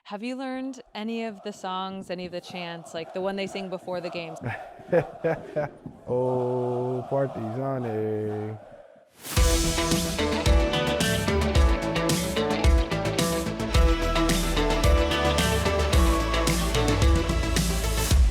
Have you learned any of the songs, any of the chants, like the one they sing before the games? Oh, Partizan.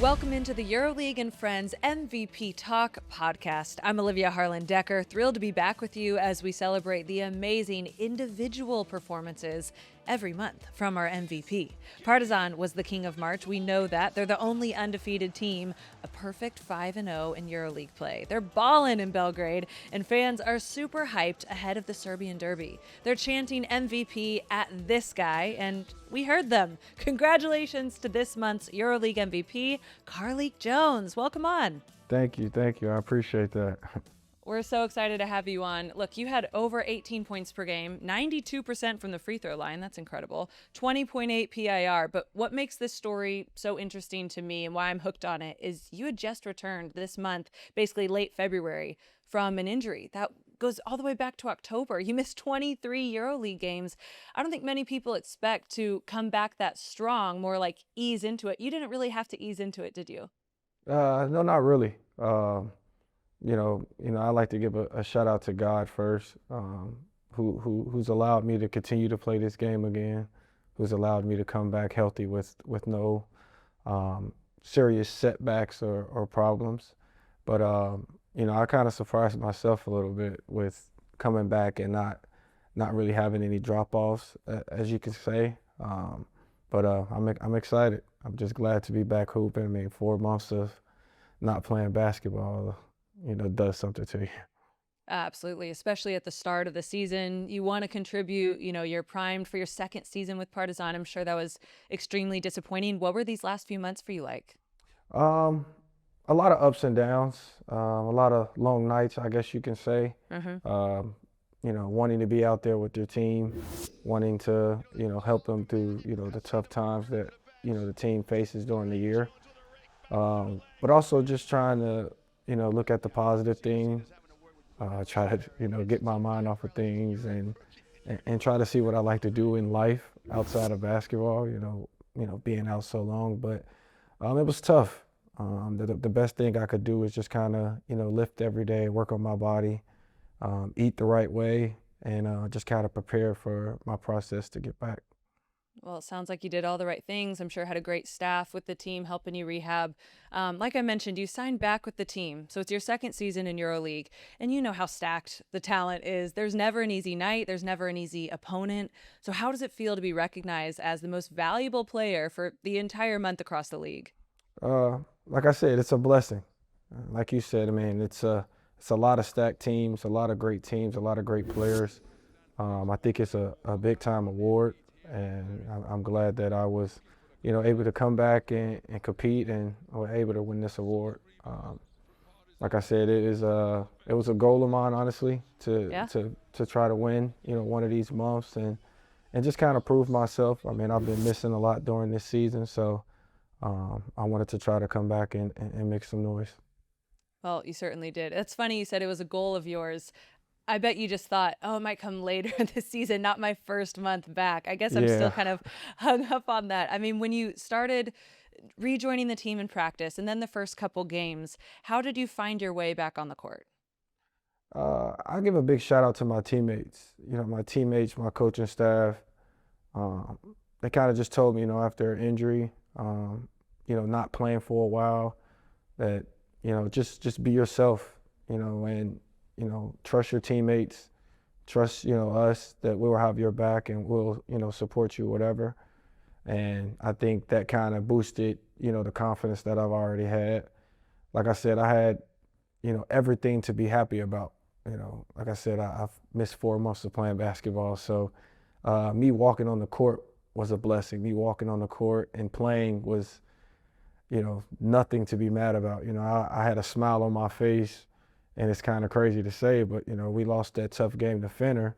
Welcome into the EuroLeague and Friends MVP Talk podcast. I'm Olivia Harlan-Decker, thrilled to be back with you as we celebrate the amazing individual performances every month from our MVP. Partizan was the king of March. We know that. They're the only undefeated team, a perfect 5-0 in EuroLeague play. They're ballin' in Belgrade, and fans are super hyped ahead of the Serbian Derby. They're chanting MVP at this guy, and we heard them. Congratulations to this month's EuroLeague MVP, Carlik JONES. Welcome on. Thank you. I appreciate that. We're so excited to have you on. Look, you had over 18 points per game, 92% from the free throw line. That's incredible. 20.8 PIR. But what makes this story so interesting to me and why I'm hooked on it is you had just returned this month, basically late February, from an injury that goes all the way back to October. You missed 23 EuroLeague games. I don't think many people expect to come back that strong, more like ease into it. You didn't really have to ease into it, did you? No, not really. I like to give a shout out to God first, who's allowed me to continue to play this game again, who's allowed me to come back healthy with no serious setbacks or problems. But I kind of surprised myself a little bit with coming back and not really having any drop-offs, as you can say. I'm excited. I'm just glad to be back hooping. I mean, 4 months of not playing basketball, does something to you. Absolutely, especially at the start of the season. You want to contribute, you're primed for your second season with Partizan. I'm sure that was extremely disappointing. What were these last few months for you like? Um, a lot of ups and downs, a lot of long nights, I guess you can say. Mm-hmm. Wanting to be out there with your team, wanting to, help them through, the tough times that, the team faces during the year. But also just trying to, look at the positive things, try to, get my mind off of things and try to see what I like to do in life outside of basketball, being out so long. But it was tough. The best thing I could do is just kind of, lift every day, work on my body, eat the right way, and just kind of prepare for my process to get back. Well, it sounds like you did all the right things. I'm sure had a great staff with the team helping you rehab. Like I mentioned, you signed back with the team. So it's your second season in EuroLeague. And you know how stacked the talent is. There's never an easy night. There's never an easy opponent. So how does it feel to be recognized as the most valuable player for the entire month across the league? Like I said, it's a blessing. Like you said, I mean, it's a lot of stacked teams, a lot of great teams, a lot of great players. I think it's a big time award, and I'm glad that I was, able to come back and compete and were able to win this award. Like I said, it was a goal of mine, honestly, to Yeah. to try to win, one of these months and just kind of prove myself. I mean, I've been missing a lot during this season, so I wanted to try to come back and make some noise. Well, you certainly did. It's funny you said it was a goal of yours. I bet you just thought, oh, it might come later this season, not my first month back. I guess I'm still Yeah. kind of hung up on that. I mean, when you started rejoining the team in practice and then the first couple games, how did you find your way back on the court? I give a big shout out to my teammates. My teammates, my coaching staff. Um, they kind of just told me, after an injury, not playing for a while, that just be yourself, and trust your teammates, trust us that we'll have your back and we'll support you, whatever. And I think that kind of boosted the confidence that I've already had. Like I said, I had everything to be happy about. Like I said, I've missed 4 months of playing basketball, so me walking on the court was a blessing. Me walking on the court and playing was, nothing to be mad about. I had a smile on my face, and it's kind of crazy to say, but we lost that tough game to Finner,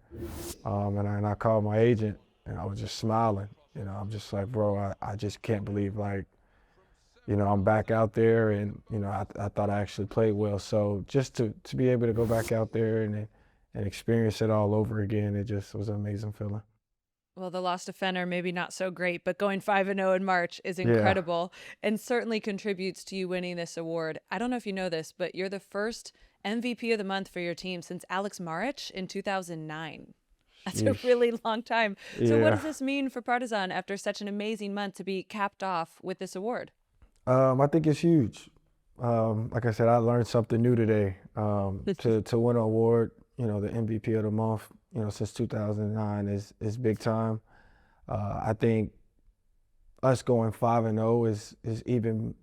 and I called my agent, and I was just smiling. I'm just like, bro, I just can't believe like I'm back out there and, I thought I actually played well. So just to be able to go back out there and experience it all over again, it just was an amazing feeling. Well, the loss to Fenner, maybe not so great, but going 5-0 in March is Yeah. incredible and certainly contributes to you winning this award. I don't know if you know this, but you're the first MVP of the month for your team since Alex Maric in 2009. That's a Yeesh. really long time. So what Yeah. does this mean for Partizan after such an amazing month to be capped off with this award? I think it's huge. Like I said, I learned something new today. To win an award, the MVP of the month, since 2009 is big time. I think us going 5-0 is even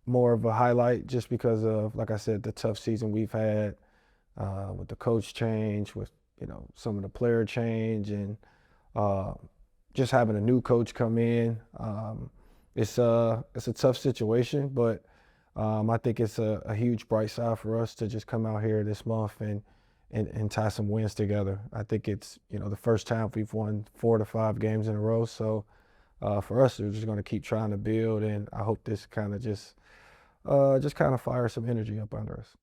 more of a highlight just because of, like I said, the tough season we've had with the coach change, with some of the player change, and uh, just having a new coach come in. It's a tough situation, but I think it's a huge bright side for us to just come out here this month and tie some wins together. I think it's the first time we've won 4 to 5 games in a row. So for us, we're just going to keep trying to build, and I hope this kind of just kind of fires some energy up under us.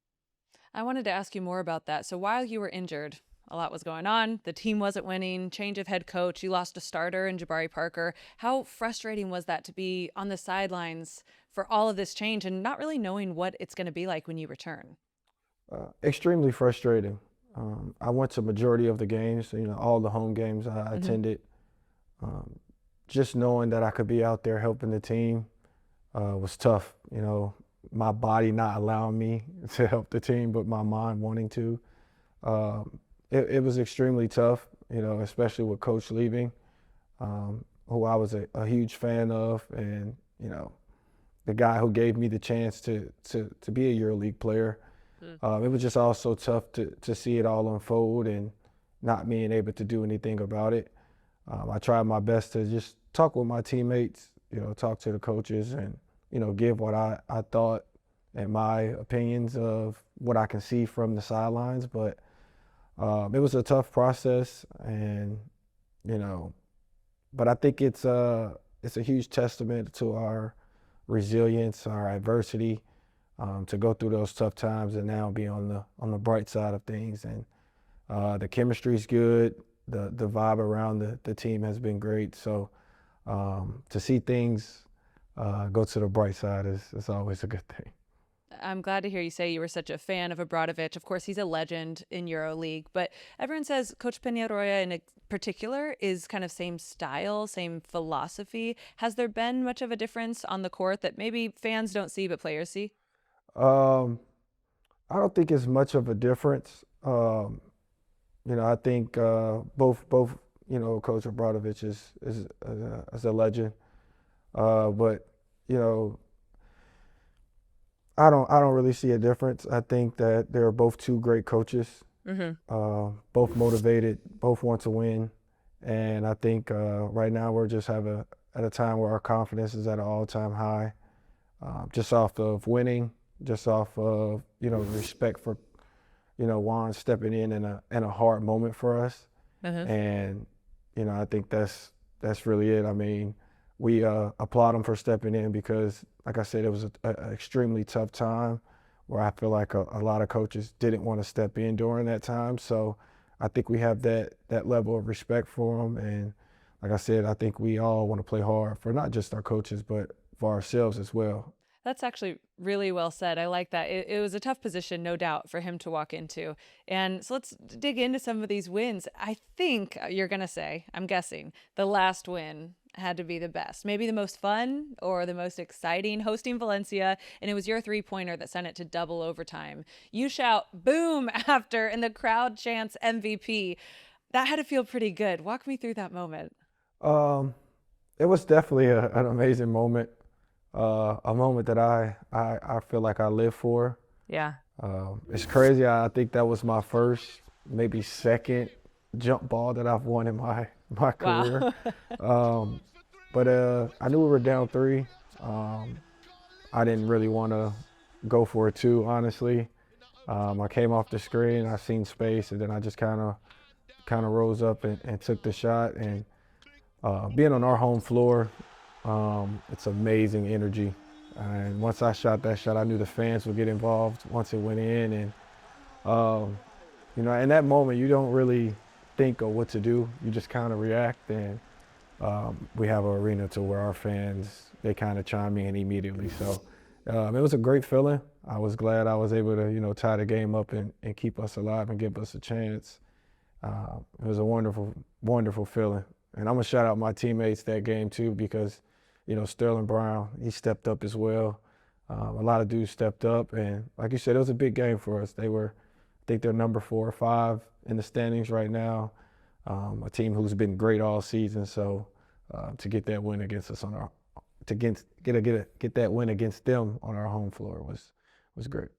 I wanted to ask you more about that. So while you were injured, a lot was going on. The team wasn't winning, change of head coach. You lost a starter in Jabari Parker. How frustrating was that to be on the sidelines for all of this change and not really knowing what it's going to be like when you return? Extremely frustrating. I went to majority of the games, all the home games I attended. Um, just knowing that I could be out there helping the team was tough. My body not allowing me to help the team, but my mind wanting to. It was extremely tough, especially with Coach leaving, who I was a huge fan of, and the guy who gave me the chance to be a EuroLeague player. It was just also tough to see it all unfold and not being able to do anything about it. I tried my best to just talk with my teammates, talk to the coaches, and give what I thought and my opinions of what I can see from the sidelines. But it was a tough process, and but I think it's a huge testament to our resilience, our adversity, to go through those tough times and now be on the bright side of things. And the chemistry's good. The vibe around the team has been great. So to see things go to the bright side is always a good thing. I'm glad to hear you say you were such a fan of Obradovic. Of course, he's a legend in EuroLeague, but everyone says Coach Peñarroya in particular is kind of same style, same philosophy. Has there been much of a difference on the court that maybe fans don't see but players see? Um, I don't think it's much of a difference. I think both Coach Obradovic is a legend, but I don't really see a difference. I think that they're both two great coaches, both motivated, both want to win, and I think right now we're just at a time where our confidence is at an all-time high, just off of winning, just off of respect for Juan stepping in a hard moment for us, and I think that's really it. I mean, we applaud him for stepping in because, like I said, it was an extremely tough time where I feel like a lot of coaches didn't want to step in during that time. So I think we have that level of respect for him. And like I said, I think we all want to play hard for not just our coaches, but for ourselves as well. That's actually really well said. I like that. It was a tough position, no doubt, for him to walk into. And so let's dig into some of these wins. I think you're going to say, I'm guessing, the last win had to be the best. Maybe the most fun or the most exciting, hosting Valencia. And it was your three-pointer that sent it to double overtime. You shout, boom, after, and the crowd chants MVP. That had to feel pretty good. Walk me through that moment. It was definitely an amazing moment. A moment that I feel like I live for. Yeah. It's crazy. I think that was my first, maybe second jump ball that I've won in my career. Wow. But I knew we were down 3. I didn't really want to go for a 2, honestly. I came off the screen, I seen space, and then I just kind of rose up and took the shot. And being on our home floor, it's amazing energy. And once I shot that shot, I knew the fans would get involved once it went in. And, in that moment, you don't really think of what to do. You just kind of react, and we have an arena to where our fans, they kind of chime in immediately. So it was a great feeling. I was glad I was able to, tie the game up and keep us alive and give us a chance. It was a wonderful, wonderful feeling. And I'm going to shout out my teammates that game too, because, Sterling Brown, he stepped up as well. A lot of dudes stepped up. And like you said, it was a big game for us. I think they're number 4 or 5 in the standings right now. A team who's been great all season. So to get that win against us get that win against them on our home floor was great.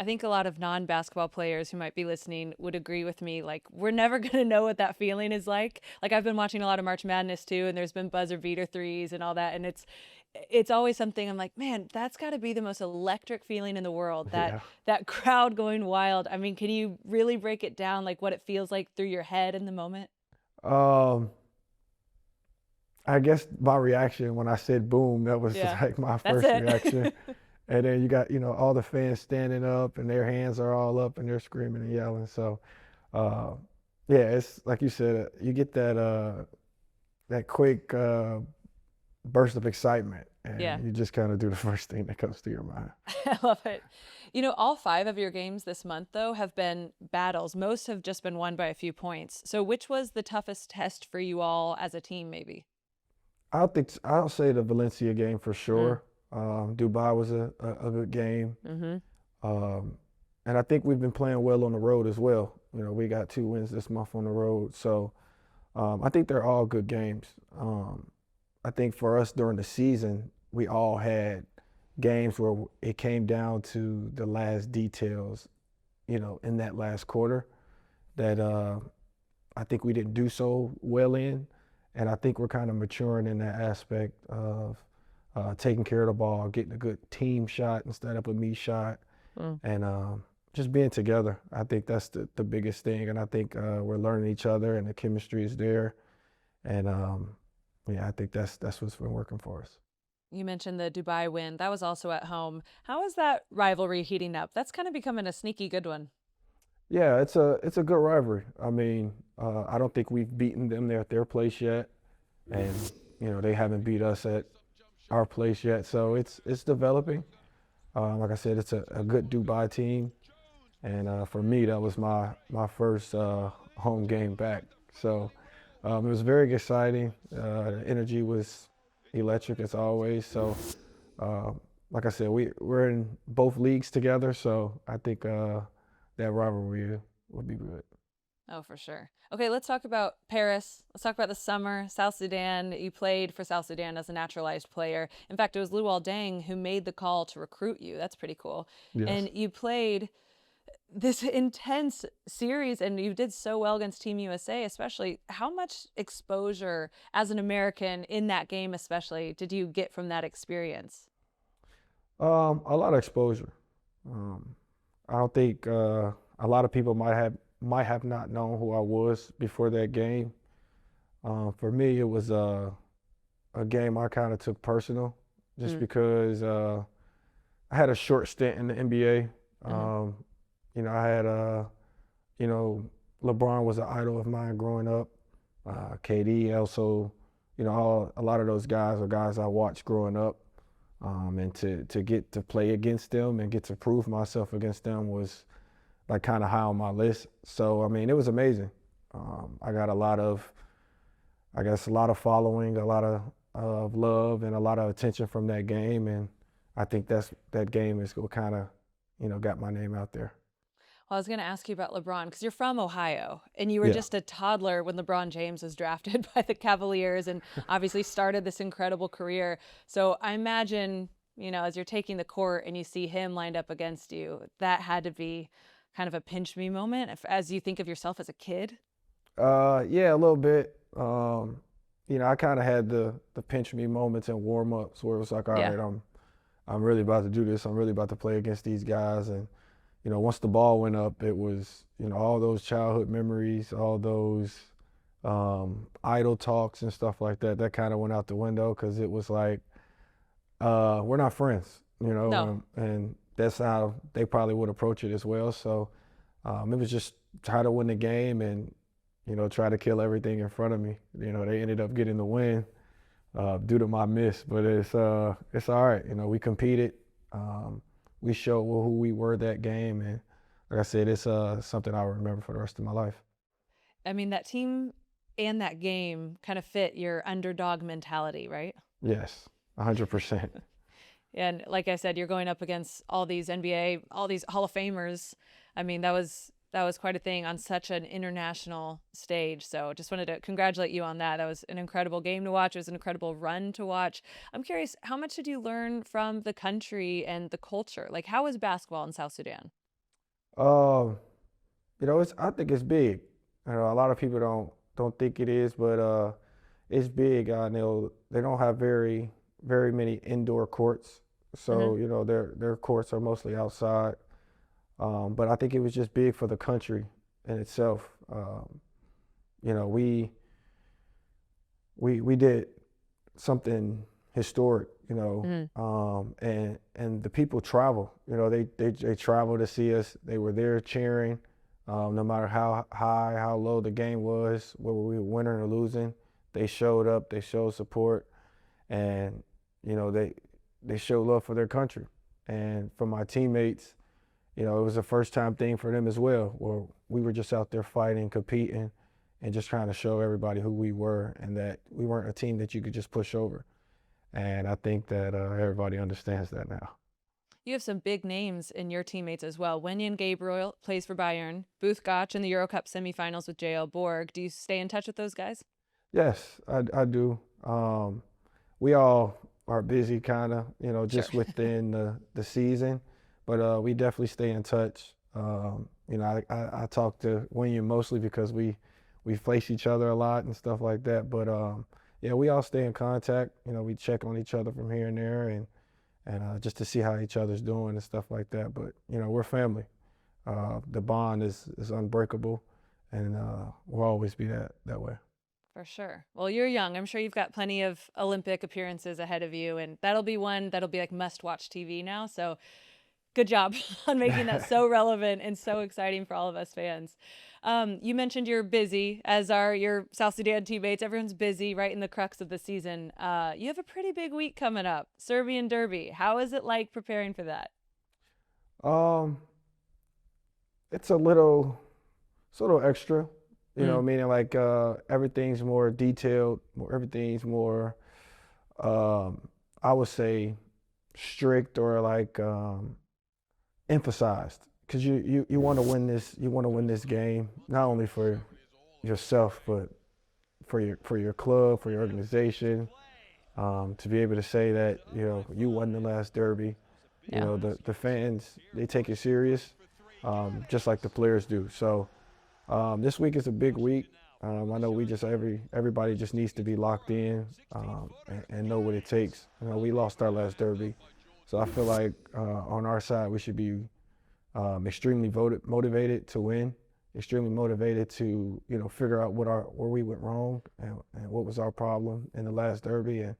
I think a lot of non-basketball players who might be listening would agree with me. Like, we're never going to know what that feeling is like. Like, I've been watching a lot of March Madness too, and there's been buzzer beater threes and all that. And it's always something I'm like, man, that's got to be the most electric feeling in the world, that crowd going wild. I mean, can you really break it down, like what it feels like through your head in the moment? I guess my reaction when I said boom, that was like my first reaction. And then you got, all the fans standing up and their hands are all up and they're screaming and yelling. So, it's like you said, you get that quick burst of excitement, and you just kind of do the first thing that comes to your mind. I love it. All 5 of your games this month, though, have been battles. Most have just been won by a few points. So which was the toughest test for you all as a team, maybe? I'll say the Valencia game for sure. Dubai was a good game. And I think we've been playing well on the road as well. We got 2 wins this month on the road. So I think they're all good games. I think for us during the season, we all had games where it came down to the last details, in that last quarter that I think we didn't do so well in. And I think we're kind of maturing in that aspect of taking care of the ball, getting a good team shot instead of a me shot, and just being together. I think that's the biggest thing. And I think we're learning each other, and the chemistry is there. And I think that's what's been working for us. You mentioned the Dubai win. That was also at home. How is that rivalry heating up? That's kind of becoming a sneaky good one. Yeah, it's a good rivalry. I mean, I don't think we've beaten them there at their place yet, and they haven't beat us at our place yet. So it's developing. Like I said, it's a good Dubai team, and for me, that was my first home game back. So it was very exciting. The energy was electric as always. So like I said, we're in both leagues together. So I think that rivalry will be good. Oh, for sure. Okay, let's talk about Paris. Let's talk about the summer, South Sudan. You played for South Sudan as a naturalized player. In fact, it was Luol Deng who made the call to recruit you. That's pretty cool. Yes. And you played this intense series, and you did so well against Team USA, especially. How much exposure as an American in that game especially did you get from that experience? A lot of exposure. I don't think a lot of people might have not known who I was before that game. For me, it was a game I kind of took personal, just because I had a short stint in the NBA. I had LeBron was an idol of mine growing up. KD also, a lot of those guys are guys I watched growing up. And to get to play against them and get to prove myself against them was like kind of high on my list. So, I mean, it was amazing. I got a lot of following, a lot of love, and a lot of attention from that game. And I think that game is what kind of, got my name out there. Well, I was going to ask you about LeBron, because you're from Ohio, and you were just a toddler when LeBron James was drafted by the Cavaliers and obviously started this incredible career. So I imagine, as you're taking the court and you see him lined up against you, that had to be kind of a pinch me moment as you think of yourself as a kid? Yeah, a little bit. I kind of had the pinch me moments and warm-ups where it was like, all right, I'm really about to do this. I'm really about to play against these guys. And once the ball went up, it was, all those childhood memories, all those idle talks and stuff like that, that kind of went out the window, because it was like, we're not friends, No. and that's how they probably would approach it as well. So it was just try to win the game and, try to kill everything in front of me. They ended up getting the win due to my miss, but it's all right. We competed. We showed who we were that game, and like I said, it's something I'll remember for the rest of my life. I mean, that team and that game kind of fit your underdog mentality, right? Yes, 100%. And like I said, you're going up against all these NBA, all these Hall of Famers. I mean, that was quite a thing on such an international stage. So just wanted to congratulate you on that. That was an incredible game to watch. It was an incredible run to watch. I'm curious, how much did you learn from the country and the culture? Like, how is basketball in South Sudan? Um, I think it's big. A lot of people don't think it is, but it's big. They don't have very many indoor courts, Hmm. so their courts are mostly outside. But I think it was just big for the country in itself. You know, we we did something historic. Hmm. And the people travel. They travel to see us. They were there cheering, no matter how high, how low the game was, whether we were winning or losing. They showed up. They showed support, and they showed love for their country. And for my teammates, it was a first time thing for them as well, where we were just out there fighting, competing, and just trying to show everybody who we were and that we weren't a team that you could just push over. And I think that everybody understands that now. You have some big names in your teammates as well. Wenyan Gabriel plays for Bayern. Booth Gotch in the Euro Cup semifinals with JL Borg. Do you stay in touch with those guys? Yes, I do. We all are busy, kind of, Sure. just within the season, but we definitely stay in touch. I talk to William mostly because we face each other a lot and stuff like that. But yeah, we all stay in contact. We check on each other from here and there, and just to see how each other's doing and stuff like that. But we're family. The bond is unbreakable, and will always be that way. For sure. Well, you're young. I'm sure you've got plenty of Olympic appearances ahead of you, and that'll be one that'll be like must watch TV now. So good job on making that so relevant and so exciting for all of us fans. You mentioned you're busy, as are your South Sudan teammates. Everyone's busy right in the crux of the season. You have a pretty big week coming up, Serbian Derby. How is it like preparing for that? Um, it's a little extra, Mm. meaning like everything's more detailed, everything's more, um, I would say, strict or like emphasized, because you want to win this, game, not only for yourself but for your club, for your organization, to be able to say that you won the last derby. Yeah. The fans, they take it serious, just like the players do. So this week is a big week. I know everybody just needs to be locked in, and know what it takes. We lost our last derby, so I feel like on our side we should be extremely motivated to win, extremely motivated to figure out where we went wrong, and what was our problem in the last derby, and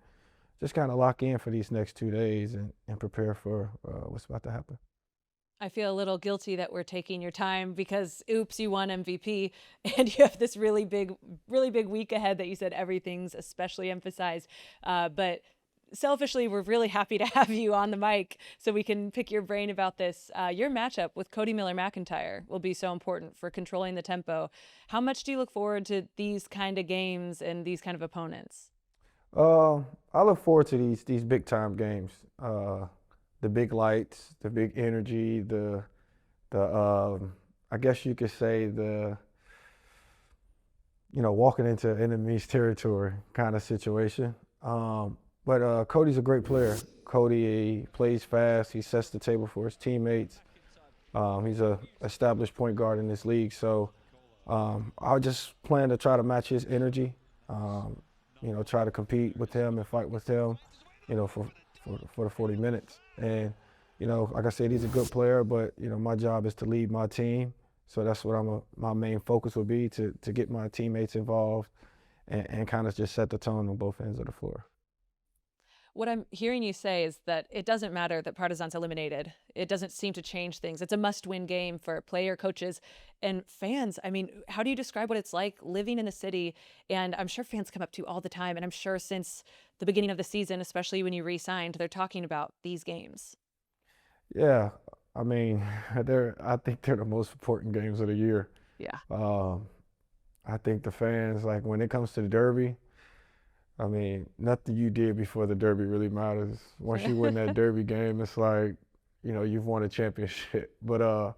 just kind of lock in for these next 2 days, and prepare for what's about to happen. I feel a little guilty that we're taking your time because oops, you won MVP and you have this really big week ahead that you said everything's especially emphasized. But selfishly, we're really happy to have you on the mic so we can pick your brain about this. Your matchup with Cody Miller McIntyre will be so important for controlling the tempo. How much do you look forward to these kind of games and these kind of opponents? Uh, I look forward to these big time games. The big lights, the big energy, the I guess you could say walking into enemy's territory kind of situation. But Cody's a great player. Cody, he plays fast. He sets the table for his teammates. He's a established point guard in this league. So I just plan to try to match his energy. Try to compete with him and fight with him. For the 40 minutes. And like I said, he's a good player. But my job is to lead my team. So that's what my main focus would be, to get my teammates involved, and kind of just set the tone on both ends of the floor. what I'm hearing you say is that it doesn't matter that Partizan's eliminated. It doesn't seem to change things. It's a must-win game for player, coaches, and fans. I mean, how do you describe what it's like living in the city? And I'm sure fans come up to you all the time. And I'm sure since the beginning of the season, especially when you re-signed, they're talking about these games. Yeah, I mean, I think they're the most important games of the year. Yeah. Um, I think the fans, like when it comes to the Derby, I mean, nothing you did before the Derby really matters. Once you win that Derby game, it's like, you've won a championship. But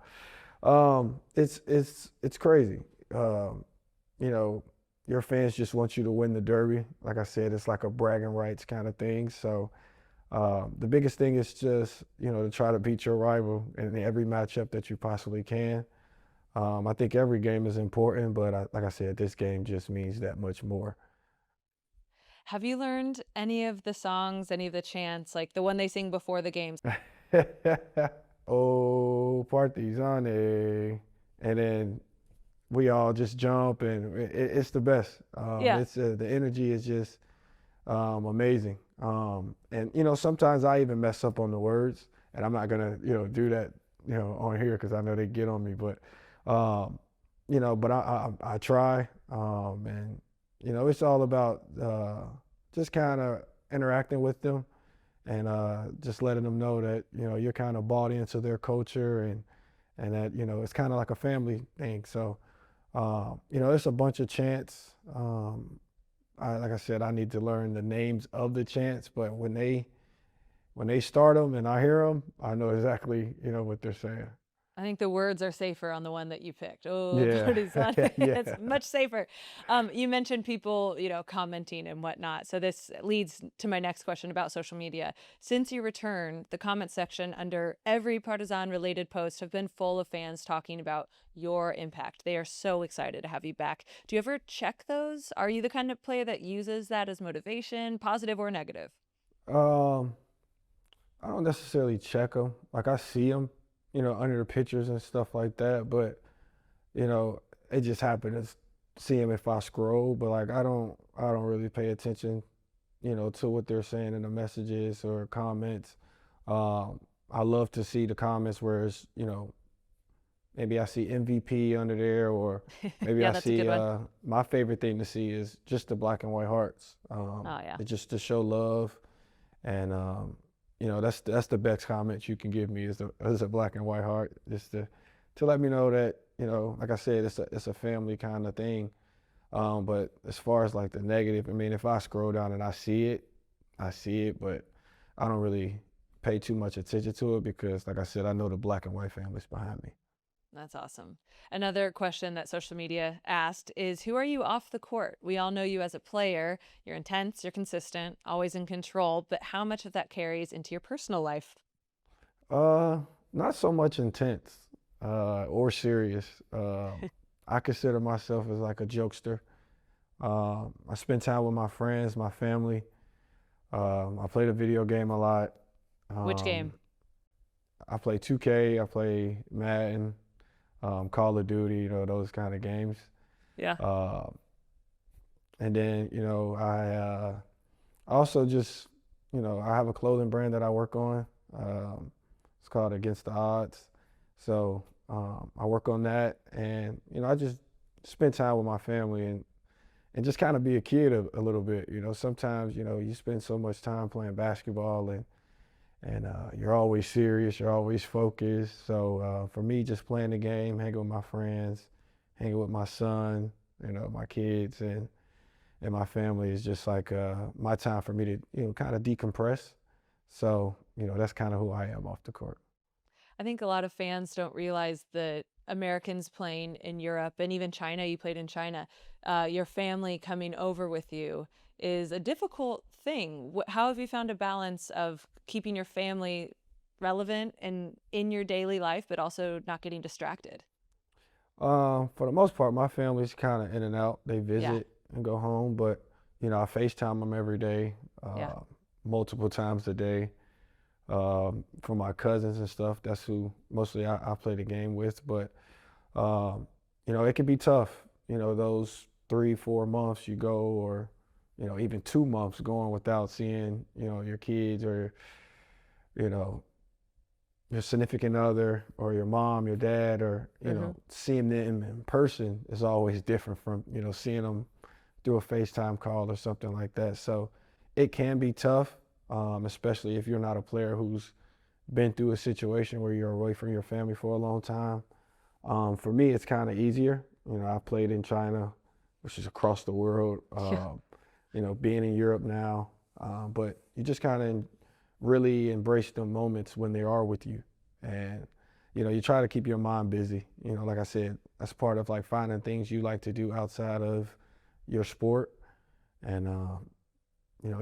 it's crazy. You know, your fans just want you to win the Derby. Like I said, it's like a bragging rights kind of thing. So the biggest thing is just, to try to beat your rival in every matchup that you possibly can. I think every game is important, but like I said, this game just means that much more. Have you learned any of the songs, any of the chants, like the one they sing before the games? Oh, Partizan, and then we all just jump, and it's the best. Yeah. It's the energy is just amazing. And sometimes I even mess up on the words, and I'm not gonna do that on here because I know they get on me. But but I try, and it's all about just kind of interacting with them and just letting them know that you're kind of bought into their culture and that it's kind of like a family thing. So it's a bunch of chants. Like I said, I need to learn the names of the chants, but when they start them and I hear them, I know exactly what they're saying. I think the words are safer on the one that you picked. Oh, Yeah. Partizan. Yeah. It's much safer. You mentioned people, commenting and whatnot. So this leads to my next question about social media. Since your return, the comment section under every Partizan related post have been full of fans talking about your impact. They are so excited to have you back. Do you ever check those? Are you the kind of player that uses that as motivation, positive or negative? Um, I don't necessarily check them. Like I see them, under the pictures and stuff like that. But it just happened to see them if I scroll. But like I don't really pay attention, to what they're saying in the messages or comments. I love to see the comments where it's, maybe I see MVP under there, or maybe Yeah, I that's a see good one. my favorite thing to see is just the black and white hearts. Oh, yeah. It's just to show love, and that's the best comment you can give me is a black and white heart, just to let me know that like I said, it's a family kind of thing. But as far as like the negative, I mean, if I scroll down and I see it, but I don't really pay too much attention to it because, like I said, I know the black and white family's behind me. That's awesome. Another question that social media asked is, who are you off the court? We all know you as a player. You're intense, you're consistent, always in control, but how much of that carries into your personal life? Uh, Not so much intense or serious. I consider myself as like a jokester. I spend time with my friends, my family. I play the video game a lot. Which Um, game? I play 2K, I play Madden, Call of Duty, those kind of games. Yeah. Uh, and then, I also just, I have a clothing brand that I work on. It's called Against the Odds. So I work on that, and I just spend time with my family and just kind of be a kid a little bit. Sometimes you spend so much time playing basketball and you're always serious, you're always focused. So for me, just playing the game, hanging with my friends, hanging with my son, my kids and my family is just like my time for me to kind of decompress. So that's kind of who I am off the court. I think a lot of fans don't realize that Americans playing in Europe and even China, you played in China, your family coming over with you is a difficult thing. How have you found a balance of keeping your family relevant and in your daily life, but also not getting distracted? For the most part, my family's kind of in and out. They Yeah. visit and go home, but I FaceTime them every day, Yeah. multiple times a day. For my cousins and stuff, that's who mostly I play the game with. But it can be tough. Those 3, 4 months you go, or even 2 months going without seeing, your kids or, you know, your significant other or your mom, your dad, or, seeing them in person is always different from, seeing them through a FaceTime call or something like that. So it can be tough, especially if you're not a player who's been through a situation where you're away from your family for a long time. For me, it's kind of easier. I played in China, which is across the world, being in Europe now. But you just kind of really embrace the moments when they are with you. And, you try to keep your mind busy. Like I said, that's part of like finding things you like to do outside of your sport. And,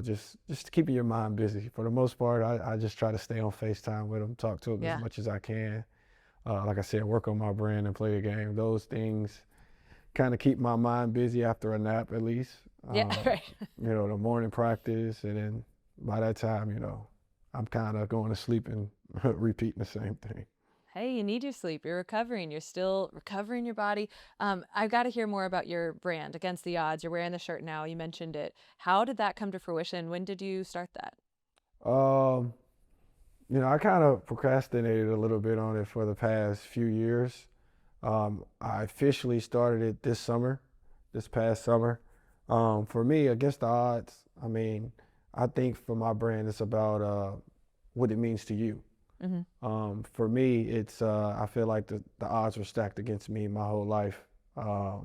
just keeping your mind busy. For the most part, I just try to stay on FaceTime with them, talk to them as much as I can. Like I said, work on my brand and play a game. Those things kind of keep my mind busy after a nap at least. Right. The morning practice, and then by that time, I'm kind of going to sleep and repeating the same thing. Hey, you need your sleep. You're recovering. You're still recovering your body. I've got to hear more about your brand, Against the Odds. You're wearing the shirt now. You mentioned it. How did that come to fruition? When did you start that? I kind of procrastinated a little bit on it for the past few years. I officially started it this past summer. For me, Against the Odds, I think for my brand, it's about what it means to you. Mm-hmm. For me, it's I feel like the odds were stacked against me my whole life. A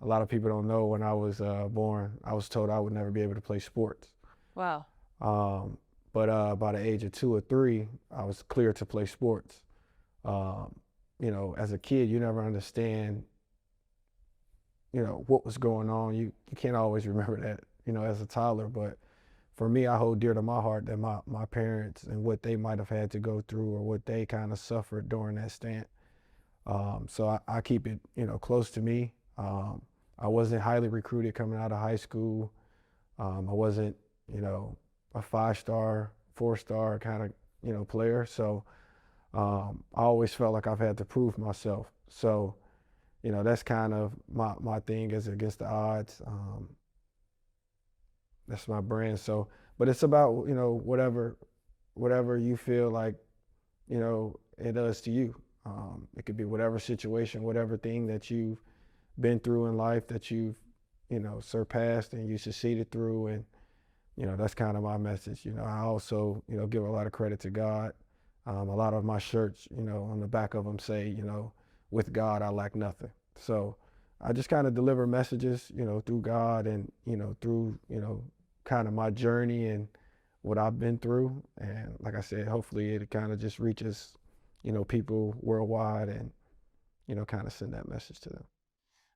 lot of people don't know when I was born, I was told I would never be able to play sports. Wow. But by the age of 2 or 3, I was cleared to play sports. As a kid, you never understand, what was going on. You can't always remember that, as a toddler. But for me, I hold dear to my heart that my parents and what they might have had to go through or what they kind of suffered during that stint. So I keep it, close to me. I wasn't highly recruited coming out of high school. I wasn't, a 5-star, 4-star kind of, player. So I always felt like I've had to prove myself. So, that's kind of my thing is Against the Odds. That's my brand. So, but it's about, whatever you feel like, it does to you. It could be whatever situation, whatever thing that you've been through in life that you've, surpassed and you succeeded through. And, that's kind of my message. I also, give a lot of credit to God. A lot of my shirts, on the back of them say, with God, I lack nothing. So I just kind of deliver messages, through God and, through, kind of my journey and what I've been through. And like I said, hopefully it kind of just reaches, people worldwide and, kind of send that message to them.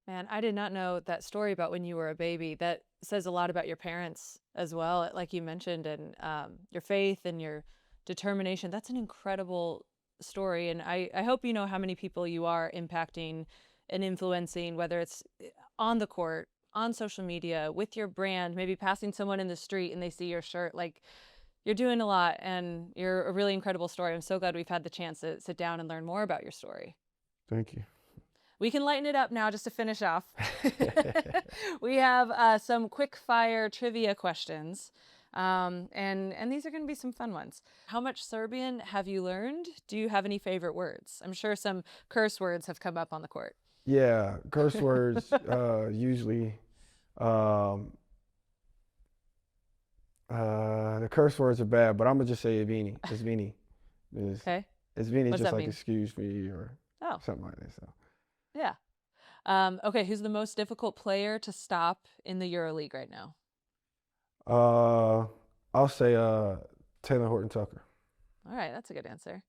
Man, I did not know that story about when you were a baby. That says a lot about your parents as well, like you mentioned, and your faith and your determination. That's an incredible story. And I hope you know how many people you are impacting and influencing, whether it's on the court, on social media, with your brand, maybe passing someone in the street and they see your shirt. Like, you're doing a lot and you're a really incredible story. I'm so glad we've had the chance to sit down and learn more about your story. Thank you. We can lighten it up now just to finish off. We have some quick fire trivia questions. And these are going to be some fun ones. How much Serbian have you learned? Do you have any favorite words? I'm sure some curse words have come up on the court. Yeah, curse words usually. The curse words are bad, but I'm gonna just say Izvini. Izvini. Okay. Izvini What's just that like mean? excuse me or something like that. So. Yeah. Okay, who's the most difficult player to stop in the EuroLeague right now? I'll say Taylor Horton-Tucker. All right, that's a good answer.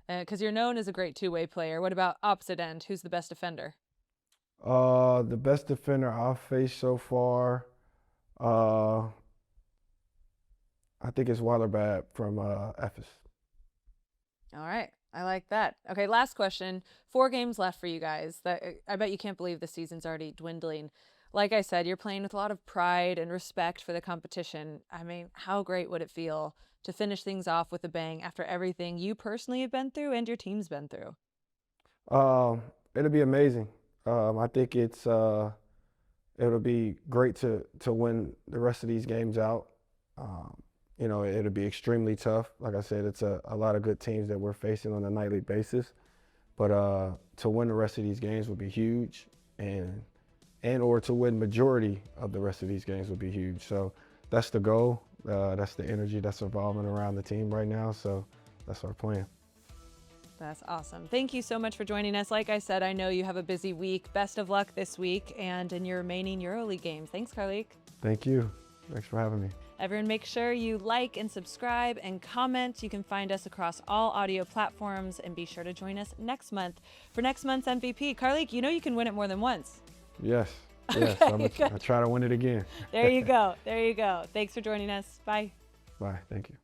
Because you're known as a great two-way player. What about opposite end? Who's the best defender? The best defender I've faced so far, I think it's Weilerbad from Ephes. All right, I like that. Okay, last question. 4 games left for you guys. I bet you can't believe the season's already dwindling. Like I said, you're playing with a lot of pride and respect for the competition. I mean, how great would it feel to finish things off with a bang after everything you personally have been through and your team's been through? It'll be amazing. I think it's it'll be great to win the rest of these games out. You know, it'll be extremely tough. Like I said, it's a lot of good teams that we're facing on a nightly basis. But to win the rest of these games would be huge, and or to win majority of the rest of these games would be huge. So that's the goal. That's the energy that's revolving around the team right now. So that's our plan. That's awesome. Thank you so much for joining us. Like I said, I know you have a busy week. Best of luck this week and in your remaining EuroLeague games. Thanks, Carlik. Thank you. Thanks for having me. Everyone, make sure you like and subscribe and comment. You can find us across all audio platforms, and be sure to join us next month for next month's MVP. Carlik, you know you can win it more than once. Yes. Yes. Okay, I'll try to win it again. There you go. There you go. Thanks for joining us. Bye. Bye. Thank you.